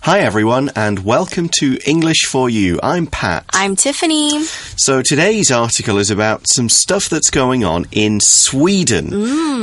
Hi everyone and welcome to English for You. I'm Pat. I'm Tiffany. So today's article is about some stuff that's going on in Sweden.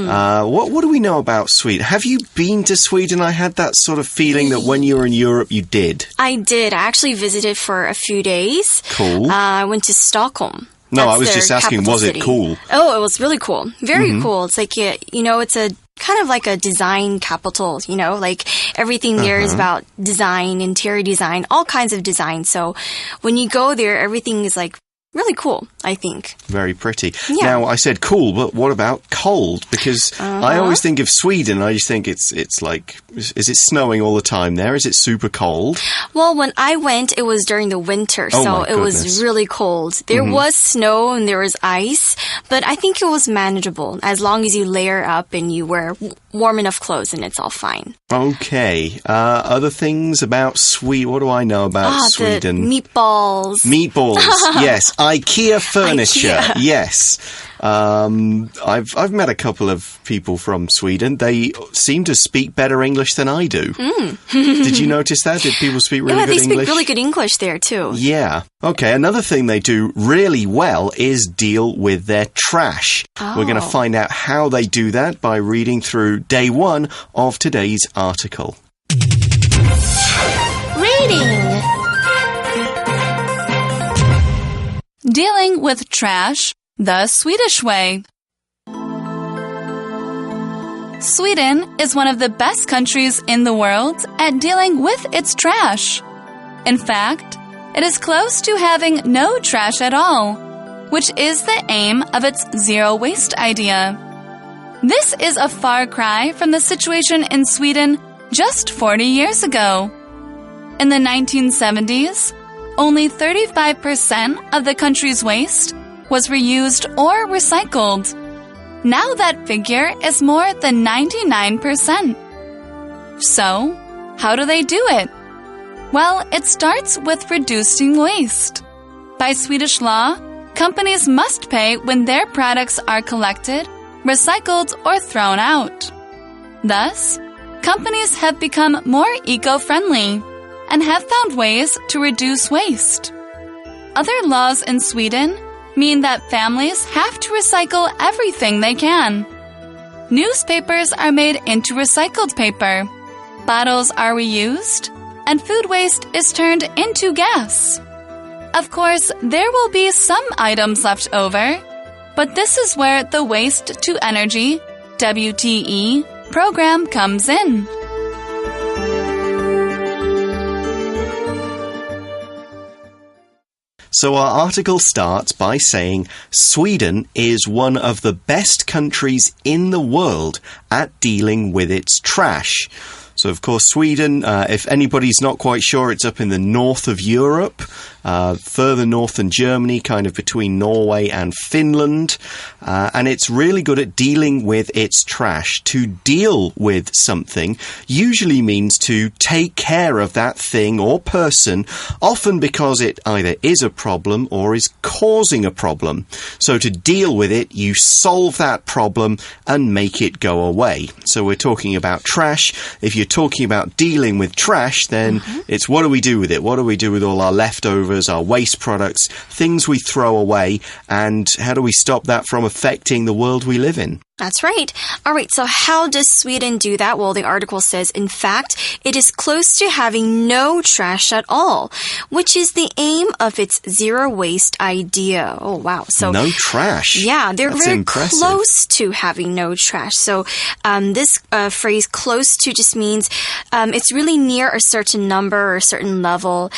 What do we know about Sweden? Have you been to Sweden? I had that sort of feeling that when you were in Europe you did. I did. I actually visited for a few days. Cool. I went to Stockholm. No, I was just asking, was it cool? Oh, it was really cool. Very cool. It's like, it's a kind of like a design capital, like everything there is about design, interior design, all kinds of design. So when you go there, everything is like really cool, I think. Very pretty. Yeah. Now, I said cool, but what about cold? Because I always think of Sweden, I just think it's like, is it snowing all the time there? Is it super cold? Well, when I went, it was during the winter, so it was really cold. There was snow and there was ice, but I think it was manageable as long as you layer up and you wear warm enough clothes and it's all fine. Okay. Other things about Sweden? What do I know about Sweden? The meatballs. Meatballs, yes. IKEA furniture, IKEA. Yes. I've met a couple of people from Sweden. They seem to speak better English than I do. Did you notice that? Did people speak really good English? Yeah, they speak really good English there too. Yeah. Okay, another thing they do really well is deal with their trash. We're going to find out how they do that by reading through day 1 of today's article. Reading. Dealing with trash the Swedish way. Sweden is one of the best countries in the world at dealing with its trash. In fact, it is close to having no trash at all, which is the aim of its zero waste idea. This is a far cry from the situation in Sweden just 40 years ago. In the 1970s, only 35% of the country's waste was reused or recycled. Now that figure is more than 99%. So, how do they do it? Well, it starts with reducing waste. By Swedish law, companies must pay when their products are collected, recycled, or thrown out. Thus, companies have become more eco-friendly and have found ways to reduce waste. Other laws in Sweden mean that families have to recycle everything they can. Newspapers are made into recycled paper, bottles are reused, and food waste is turned into gas. Of course, there will be some items left over, but this is where the Waste to Energy (WTE) program comes in. So our article starts by saying Sweden is one of the best countries in the world at dealing with its trash. So, of course, Sweden, if anybody's not quite sure, it's up in the north of Europe, further north than Germany, kind of between Norway and Finland. And it's really good at dealing with its trash. To deal with something usually means to take care of that thing or person, often because it either is a problem or is causing a problem. So to deal with it, you solve that problem and make it go away. So we're talking about trash. If you're talking about dealing with trash, then it's what do we do with it? What do we do with all our leftovers, our waste products, things we throw away, and how do we stop that from affecting the world we live in? That's right. All right, so how does Sweden do that? Well, the article says, in fact, it is close to having no trash at all, which is the aim of its zero waste idea. Oh, wow. So no trash? Yeah, they're That's very impressive. close to having no trash. So this phrase close to just means it's really near a certain number or a certain level.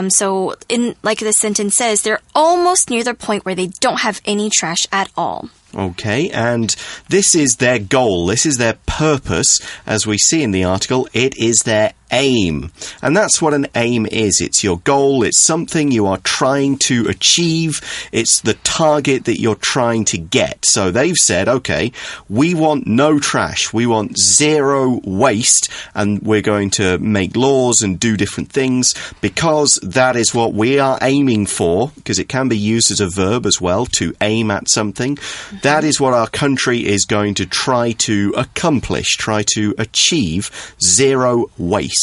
So in like the sentence says, they're almost near the point where they don't have any trash at all. Okay, and this is their goal, this is their purpose. As we see in the article, it is their aim. And that's what an aim is. It's your goal, it's something you are trying to achieve, it's the target that you're trying to get. So they've said, okay, we want no trash, we want zero waste, and we're going to make laws and do different things because that is what we are aiming for, because it can be used as a verb as well, to aim at something. That is what our country is going to try to accomplish, try to achieve zero waste.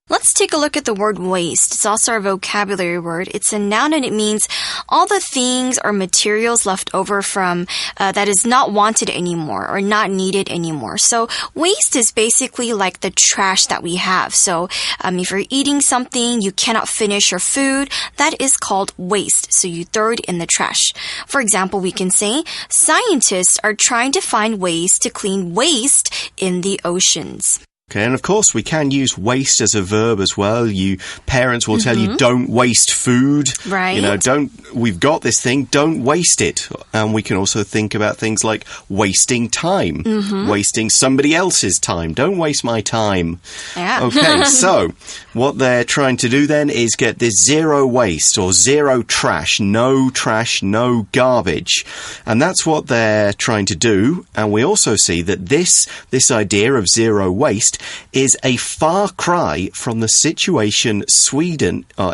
Let's let's take a look at the word waste. It's also a vocabulary word. It's a noun and it means all the things or materials left over from that is not wanted anymore or not needed anymore. So waste is basically like the trash that we have. So if you're eating something, you cannot finish your food, that is called waste. So you throw it in the trash. For example, we can say, scientists are trying to find ways to clean waste in the oceans. Okay, and of course we can use waste as a verb as well. Parents will tell you don't waste food. Right. We've got this thing, don't waste it. And we can also think about things like wasting time, wasting somebody else's time. Don't waste my time. Yeah. Okay, so what they're trying to do then is get this zero waste or zero trash, no garbage. And that's what they're trying to do. And we also see that this idea of zero waste is a far cry from the situation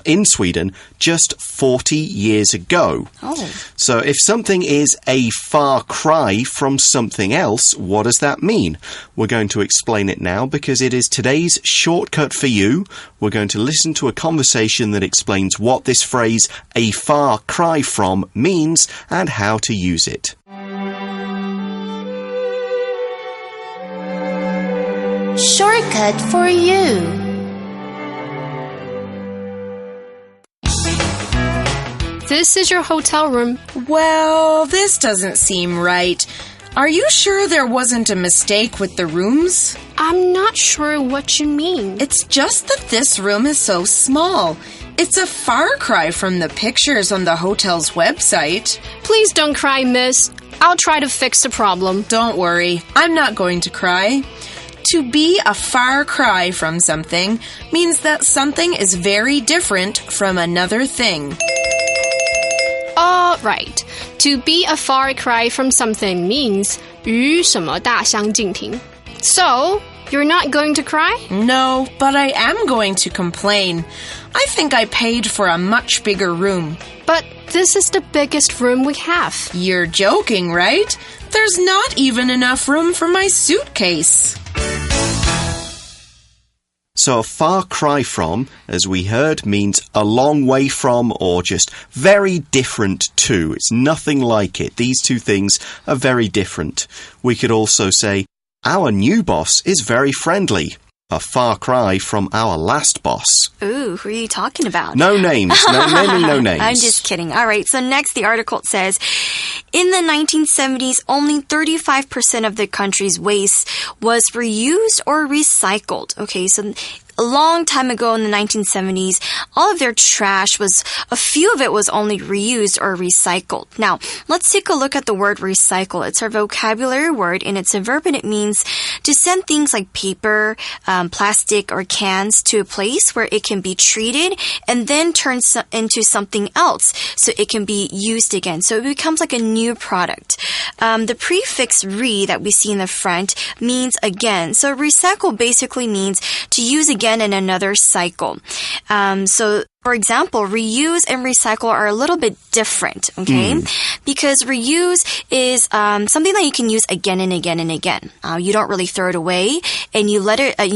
in Sweden just 40 years ago. Oh. So if something is a far cry from something else, what does that mean? We're going to explain it now because it is today's shortcut for you. We're going to listen to a conversation that explains what this phrase, a far cry from, means and how to use it. Shortcut for you. This is your hotel room. Well, this doesn't seem right. Are you sure there wasn't a mistake with the rooms? I'm not sure what you mean. It's just that this room is so small. It's a far cry from the pictures on the hotel's website. Please don't cry, miss. I'll try to fix the problem. Don't worry, I'm not going to cry. To be a far cry from something means that something is very different from another thing. Right. To be a far cry from something means 与什么大相径庭. So, you're not going to cry? No, but I am going to complain. I think I paid for a much bigger room. But this is the biggest room we have. You're joking, right? There's not even enough room for my suitcase. So a far cry from, as we heard, means a long way from or just very different to. It's nothing like it. These two things are very different. We could also say, our new boss is very friendly. A far cry from our last boss. Ooh, who are you talking about? No names. No names. I'm just kidding. All right, so next the article says, in the 1970s, only 35% of the country's waste was reused or recycled. Okay, so a long time ago in the 1970s, all of their trash a few of it was only reused or recycled. Now, let's take a look at the word recycle. It's our vocabulary word and it's a verb and it means to send things like paper, plastic or cans to a place where it can be treated and then turned into something else so it can be used again. So it becomes like a new product. The prefix re that we see in the front means again. So recycle basically means to use again in another cycle. So for example, reuse and recycle are a little bit different, okay? Because reuse is something that you can use again and again and again. You don't really throw it away, and you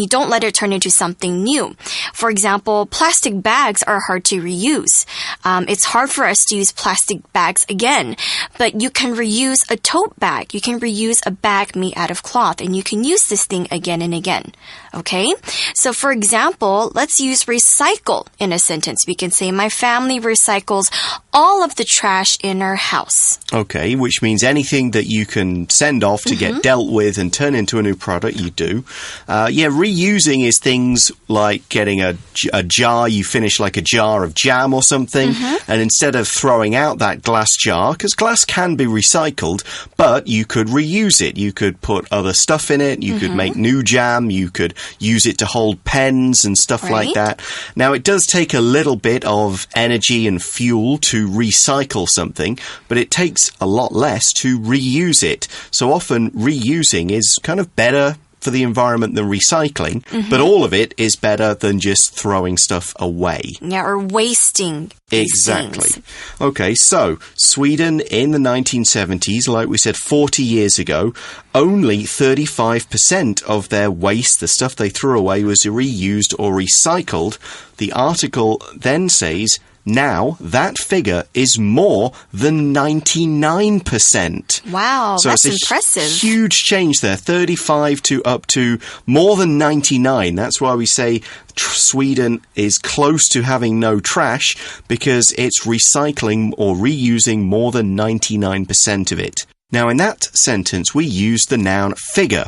don't let it turn into something new. For example, plastic bags are hard to reuse. It's hard for us to use plastic bags again, but you can reuse a tote bag. You can reuse a bag made out of cloth, and you can use this thing again and again, okay? So for example, let's use recycle in a sentence. We can say, my family recycles all of the trash in our house. Okay, which means anything that you can send off to get dealt with and turn into a new product, you do. Reusing is things like getting a jar, you finish like a jar of jam or something, and instead of throwing out that glass jar, because glass can be recycled, but you could reuse it. You could put other stuff in it, you could make new jam, you could use it to hold pens and stuff like that. Now, it does take a little bit of energy and fuel to recycle something, but it takes a lot less to reuse it. So often reusing is kind of better for the environment than recycling, but all of it is better than just throwing stuff away. Yeah, or wasting. Exactly. Okay, so Sweden in the 1970s, like we said 40 years ago, only 35% of their waste, the stuff they threw away, was reused or recycled. The article then says, now that figure is more than 99%. Wow, so that's it's impressive. Huge change there, 35 to up to more than 99. That's why we say Sweden is close to having no trash, because it's recycling or reusing more than 99% of it. Now, in that sentence, we use the noun figure,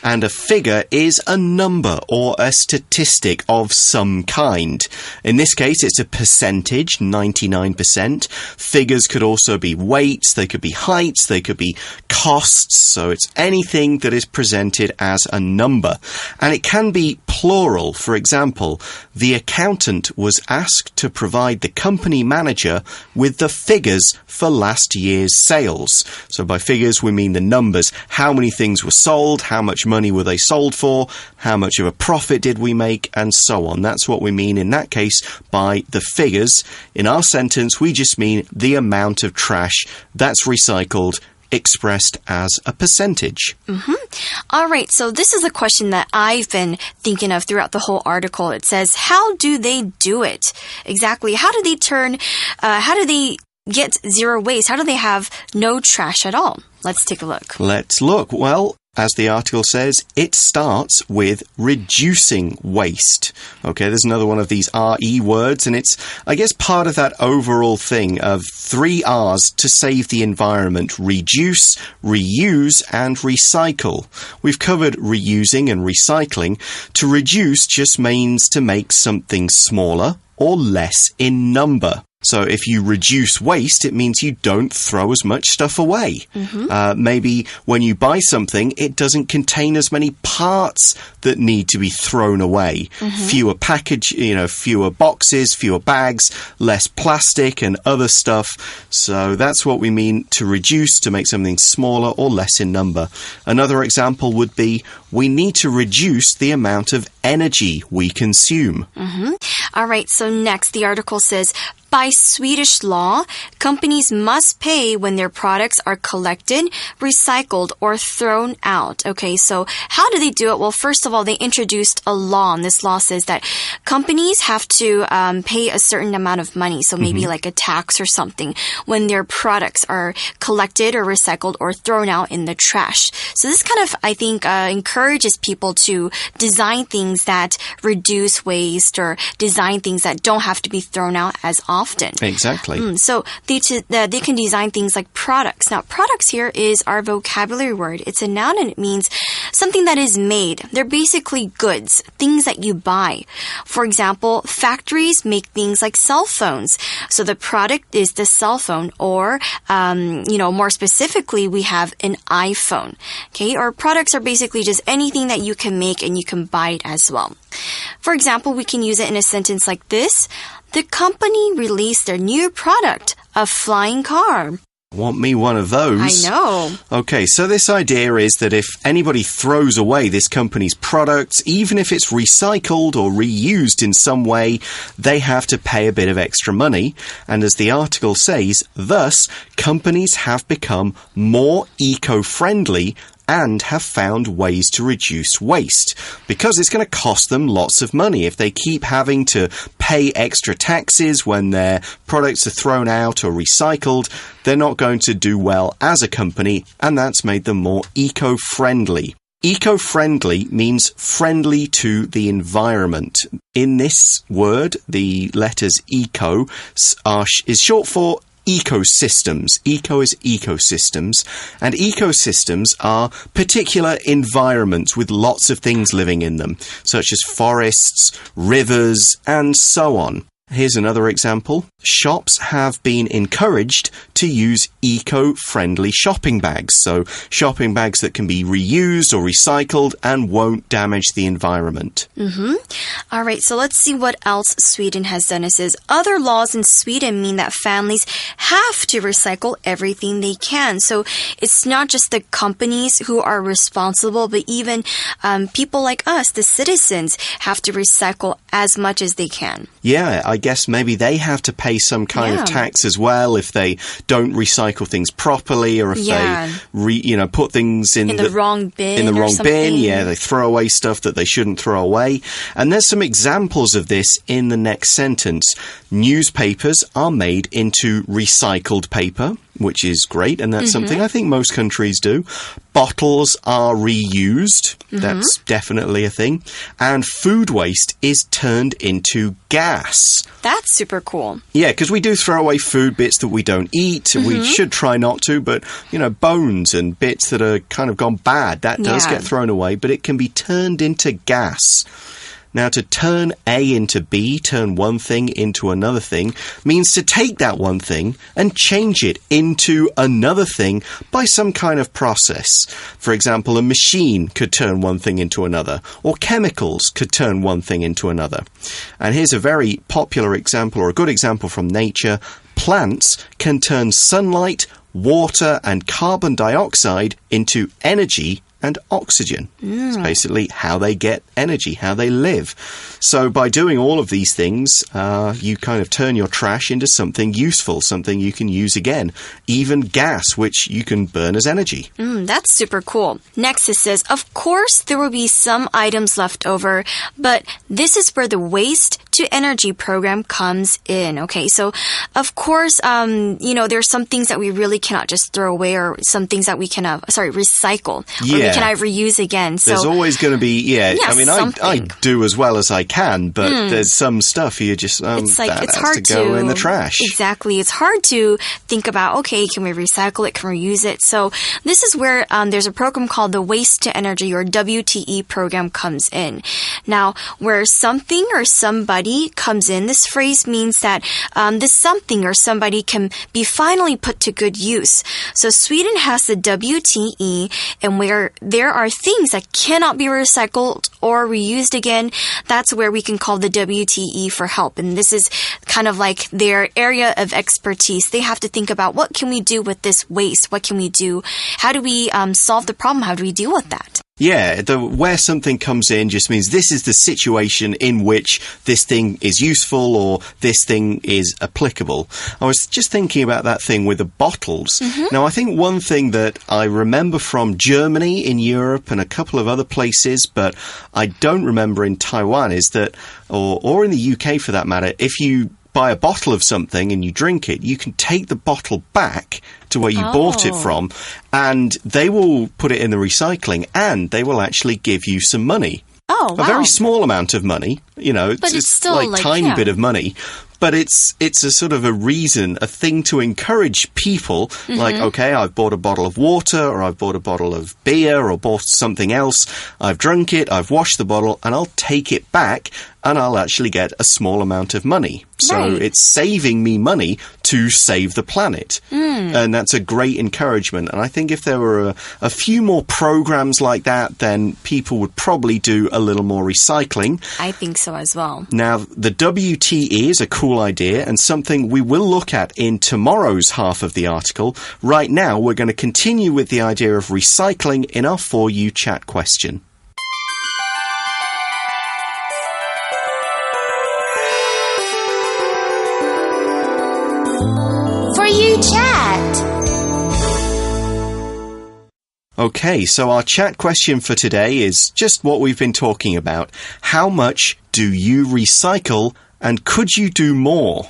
and a figure is a number or a statistic of some kind. In this case, it's a percentage, 99%. Figures could also be weights, they could be heights, they could be costs, so it's anything that is presented as a number. And it can be plural. For example, the accountant was asked to provide the company manager with the figures for last year's sales. So by figures, we mean the numbers. How many things were sold? How much money were they sold for? How much of a profit did we make? And so on. That's what we mean in that case by the figures. In our sentence, we just mean the amount of trash that's recycled, expressed as a percentage. All right, so this is a question that I've been thinking of throughout the whole article. It says, how do they do it? Exactly. How do they get zero waste? How do they have no trash at all? Let's take a look. Let's look. Well, as the article says, it starts with reducing waste. Okay, there's another one of these RE words, and it's, I guess, part of that overall thing of 3 R's to save the environment: reduce, reuse, and recycle. We've covered reusing and recycling. To reduce just means to make something smaller or less in number. So if you reduce waste, it means you don't throw as much stuff away. Maybe when you buy something, it doesn't contain as many parts that need to be thrown away. Fewer fewer boxes, fewer bags, less plastic and other stuff. So that's what we mean to reduce, to make something smaller or less in number. Another example would be, we need to reduce the amount of energy we consume. All right, so next the article says, by Swedish law, companies must pay when their products are collected, recycled, or thrown out. Okay, so how do they do it? Well, first of all, they introduced a law, and this law says that companies have to pay a certain amount of money, so maybe like a tax or something, when their products are collected or recycled or thrown out in the trash. So this kind of, I think, encourages people to design things that reduce waste, or design things that don't have to be thrown out as often. Exactly. So they can design things like products. Now, products here is our vocabulary word. It's a noun, and it means something that is made. They're basically goods, things that you buy. For example, factories make things like cell phones. So the product is the cell phone, or, more specifically, we have an iPhone. Okay, or products are basically just anything that you can make and you can buy it as well. For example, we can use it in a sentence like this. The company released their new product, a flying car. Want me one of those? I know. Okay, so this idea is that if anybody throws away this company's products, even if it's recycled or reused in some way, they have to pay a bit of extra money. And as the article says, thus, companies have become more eco-friendly and have found ways to reduce waste, because it's going to cost them lots of money. If they keep having to pay extra taxes when their products are thrown out or recycled, they're not going to do well as a company, and that's made them more eco-friendly. Eco-friendly means friendly to the environment. In this word, the letters eco is short for ecosystems. Eco is ecosystems, and ecosystems are particular environments with lots of things living in them, such as forests, rivers, and so on. Here's another example. Shops have been encouraged to use eco-friendly shopping bags. So shopping bags that can be reused or recycled and won't damage the environment. All right, so let's see what else Sweden has done. It says other laws in Sweden mean that families have to recycle everything they can. So it's not just the companies who are responsible, but even people like us, the citizens, have to recycle as much as they can. Yeah, I guess maybe they have to pay some kind of tax as well if they don't recycle things properly, or if they put things in the wrong bin. In the wrong bin, they throw away stuff that they shouldn't throw away. And there's some examples of this in the next sentence. Newspapers are made into recycled paper, which is great, and that's something I think most countries do. Bottles are reused. That's definitely a thing. And food waste is turned into gas. That's super cool. Yeah, because we do throw away food bits that we don't eat. We should try not to, but, bones and bits that are kind of gone bad, that does get thrown away, but it can be turned into gas. Now, to turn A into B, turn one thing into another thing, means to take that one thing and change it into another thing by some kind of process. For example, a machine could turn one thing into another, or chemicals could turn one thing into another. And here's a very popular example, or a good example from nature. Plants can turn sunlight, water, and carbon dioxide into energy and oxygen. It's basically how they get energy, how they live. So by doing all of these things, you kind of turn your trash into something useful, something you can use again. Even gas, which you can burn as energy. That's super cool. Next it says, of course there will be some items left over, but this is where the waste to energy program comes in. Okay, so of course, there's some things that we really cannot just throw away, or some things that we can, recycle. Or we can reuse again. So there's always going to be, I do as well as I can, but there's some stuff you just, it's hard to go in the trash. Exactly. It's hard to think about, okay, can we recycle it? Can we reuse it? So this is where there's a program called the Waste to Energy, or WTE program, comes in. Now, where something or somebody comes in, this phrase means that this something or somebody can be finally put to good use. So Sweden has the WTE, and where there are things that cannot be recycled or reused again, that's where we can call the WTE for help. And this is kind of like their area of expertise. They have to think about, what can we do with this waste? What can we do? How do we solve the problem? How do we deal with that? Yeah, where something comes in just means this is the situation in which this thing is useful or this thing is applicable. I was just thinking about that thing with the bottles. Now, I think one thing that I remember from Germany in Europe and a couple of other places, but I don't remember in Taiwan, is that, or in the UK for that matter, if you buy a bottle of something and you drink it, you can take the bottle back to where you bought it from, and they will put it in the recycling, and they will actually give you some money. Oh, wow. A very small amount of money, it's still like tiny bit of money. But it's a sort of a thing to encourage people, like, okay, I've bought a bottle of water, or I've bought a bottle of beer, or bought something else, I've drunk it, I've washed the bottle, and I'll take it back, and I'll actually get a small amount of money. So it's saving me money to save the planet. And that's a great encouragement. And I think if there were a few more programs like that, then people would probably do a little more recycling. I think so as well. Now, the WTE is a cool idea and something we will look at in tomorrow's half of the article. Right now, we're going to continue with the idea of recycling in our For You chat question. For You chat. Okay, so our chat question for today is just what we've been talking about. How much do you recycle, and could you do more?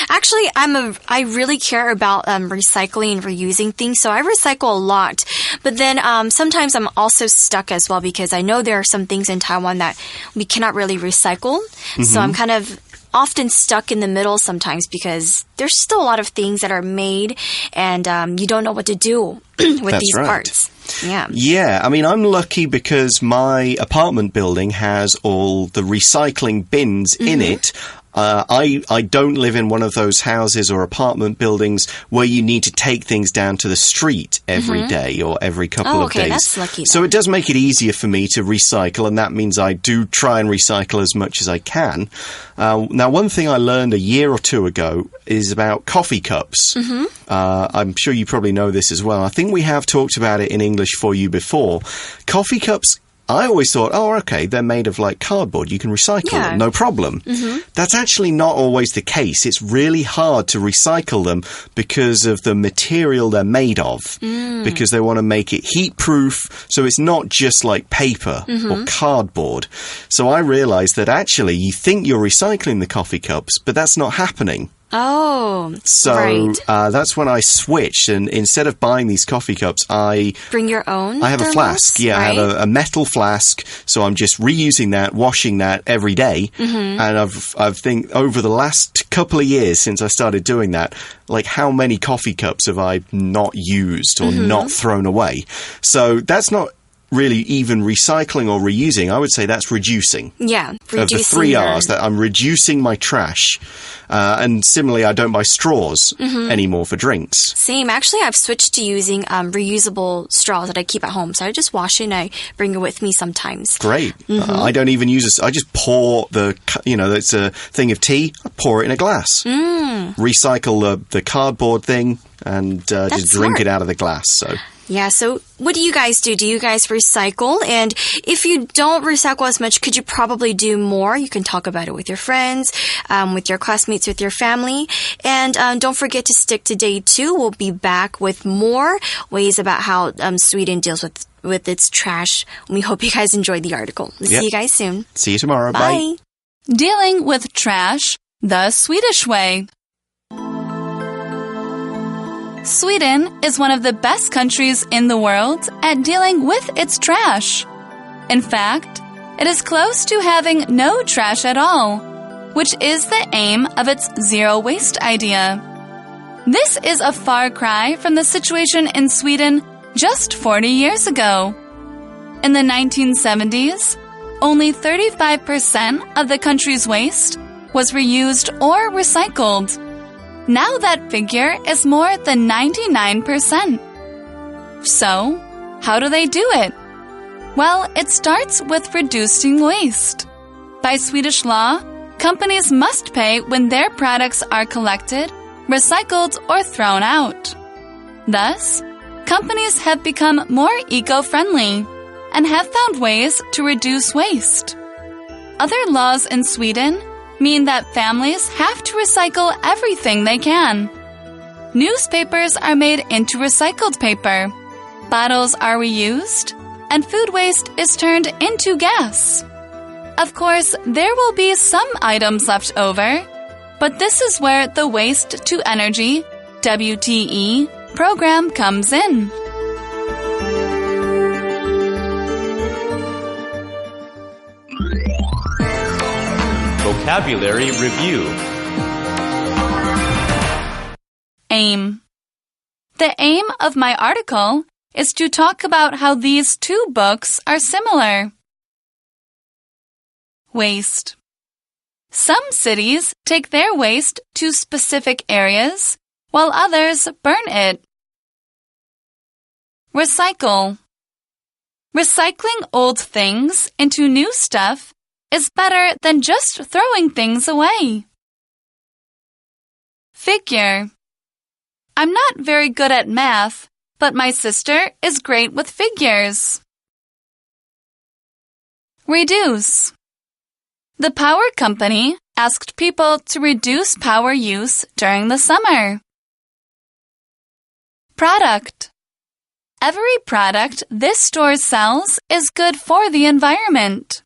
Actually, I really care about recycling and reusing things, so I recycle a lot. But then sometimes I'm also stuck as well, because I know there are some things in Taiwan that we cannot really recycle. So I'm kind of often stuck in the middle sometimes, because there's still a lot of things that are made, and you don't know what to do with these parts. Yeah, I mean, I'm lucky because my apartment building has all the recycling bins in it. I don't live in one of those houses or apartment buildings where you need to take things down to the street every day or every couple of days. That's lucky. So it does make it easier for me to recycle, and that means I do try and recycle as much as I can. Now, one thing I learned a year or two ago is about coffee cups. I'm sure you probably know this as well. I think we have talked about it in English for you before. Coffee cups, I always thought, oh, okay, they're made of like cardboard. You can recycle them, no problem. That's actually not always the case. It's really hard to recycle them because of the material they're made of, because they want to make it heat-proof, so it's not just like paper or cardboard. So I realized that actually you think you're recycling the coffee cups, but that's not happening. Oh, so right. That's when I switched, and instead of buying these coffee cups, I bring your own. I have thermos, a flask. Yeah, right? I have a metal flask, so I'm just reusing that, washing that every day. And I've think over the last couple of years since I started doing that, like how many coffee cups have I not used or not thrown away? So that's not really even recycling or reusing. I would say that's reducing. Yeah, reducing of the 3 R's, that I'm reducing my trash. And similarly, I don't buy straws anymore for drinks. Same. Actually, I've switched to using reusable straws that I keep at home. So I just wash it and I bring it with me sometimes. Great. I don't even use I just pour it's a thing of tea. I pour it in a glass. Recycle the cardboard thing and just drink it out of the glass. So. Yeah, so what do you guys do? Do you guys recycle? And if you don't recycle as much, could you probably do more? You can talk about it with your friends, with your classmates, with your family. And don't forget to stick to day 2. We'll be back with more ways about how Sweden deals with its trash. We hope you guys enjoyed the article. We'll see you guys soon. See you tomorrow. Bye. Dealing with trash the Swedish way. Sweden is one of the best countries in the world at dealing with its trash. In fact, it is close to having no trash at all, which is the aim of its zero waste idea. This is a far cry from the situation in Sweden just 40 years ago. In the 1970s, only 35% of the country's waste was reused or recycled. Now that figure is more than 99%. So, how do they do it? Well, it starts with reducing waste. By Swedish law, companies must pay when their products are collected, recycled, or thrown out. Thus, companies have become more eco-friendly and have found ways to reduce waste. Other laws in Sweden mean that families have to recycle everything they can. Newspapers are made into recycled paper, bottles are reused, and food waste is turned into gas. Of course, there will be some items left over, but this is where the Waste to Energy (WTE) program comes in. Vocabulary Review. Aim. The aim of my article is to talk about how these two books are similar. Waste. Some cities take their waste to specific areas, while others burn it. Recycle. Recycling old things into new stuff is better than just throwing things away. Figure. I'm not very good at math, but my sister is great with figures. Reduce. The power company asked people to reduce power use during the summer. Product. Every product this store sells is good for the environment.